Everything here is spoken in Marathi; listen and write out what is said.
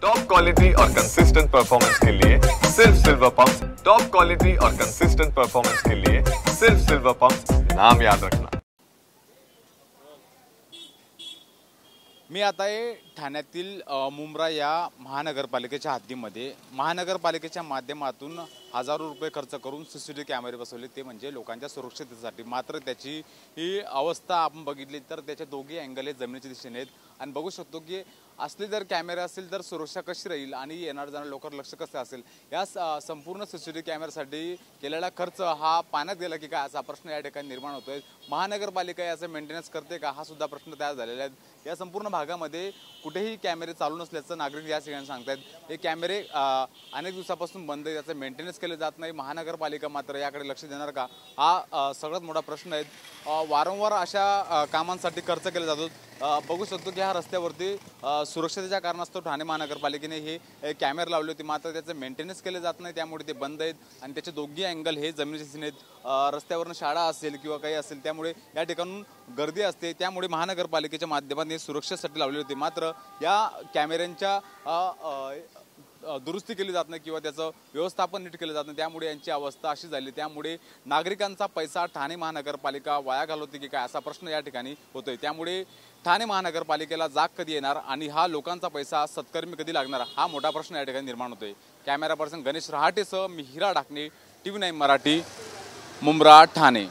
टॉप क्वालिटी और कंसिस्टेंट परफॉर्मेंस के लिए सिर्फ सिल्वर पंप्स। टॉप क्वालिटी और कंसिस्टेंट परफॉर्मेंस के लिए सिर्फ सिल्वर पंप्स, नाम याद रखना। मी आता आहे ठाण्यातील मुंब्रा या महानगरपालिकेच्या हद्दीमध्ये महानगरपालिकेच्या माध्यमातून हजारो रुपये खर्च करून सीसीटीव्ही कॅमेरे बसवले, ते म्हणजे लोकांच्या सुरक्षिततेसाठी। मात्र त्याची ही अवस्था आपण बघितली तर त्याचे दोघे अँगल हे जमिनीच्या दिशेने आहेत आणि बघू शकतो की असले जर कॅमेरे असतील तर सुरक्षा कशी राहील आणि येणार जाणार लोकांवर लक्ष कसं असेल। या संपूर्ण सीसीटीव्ही कॅमेऱ्यासाठी केलेला खर्च हा पाण्यात गेला की काय असा प्रश्न या ठिकाणी निर्माण होतोय। महानगरपालिका याचं मेंटेनन्स करते का हा सुद्धा प्रश्न तयार झालेला आहे। या संपूर्ण भागामध्ये कुठेही कॅमेरे चालू नसल्याचं नागरिक या ठिकाणी सांगतात। हे कॅमेरे अनेक दिवसापासून बंद आहेत, याचं मेंटेनन्स केले जात नाही। महानगरपालिका मात्र याकडे लक्ष देणार का हा सगळ्यात मोठा प्रश्न आहे। वारंवार अशा कामांसाठी खर्च केला जातो। बघू शकतो की ह्या रस्त्यावरती सुरक्षतेच्या कारणास्तव ठाणे महानगरपालिकेने हे कॅमेरे लावले होते, मात्र त्याचं मेंटेनन्स केले जात नाही, त्यामुळे ते बंद आहेत आणि त्याचे दोघे अँगल हे जमिनीच्या दिशेने आहेत। रस्त्यावरून शाळा असेल किंवा काही असेल त्यामुळे या ठिकाणून गर्दी असते, त्यामुळे महानगरपालिकेच्या माध्यमातून सुरक्षेसाठी लावले होते। मात्र या कॅमेऱ्यांच्या दुरुस्ती केली जात नाही किंवा त्याचं व्यवस्थापन नीट केलं जात नाही, त्यामुळे यांची अवस्था अशी झाली। त्यामुळे नागरिकांचा पैसा ठाणे महानगरपालिका वाया घालवते की काय असा प्रश्न या ठिकाणी होतोय। त्यामुळे ठाणे महानगरपालिकेला जाग कधी येणार आणि हा लोकांचा पैसा सत्कर्मी कधी लागणार हा मोठा प्रश्न या ठिकाणी निर्माण होतोय। कॅमेरा पर्सन गणेश रहाटेसह मी हिरा ढाकणे, TV9 मराठी, मुंब्रा, ठाणे।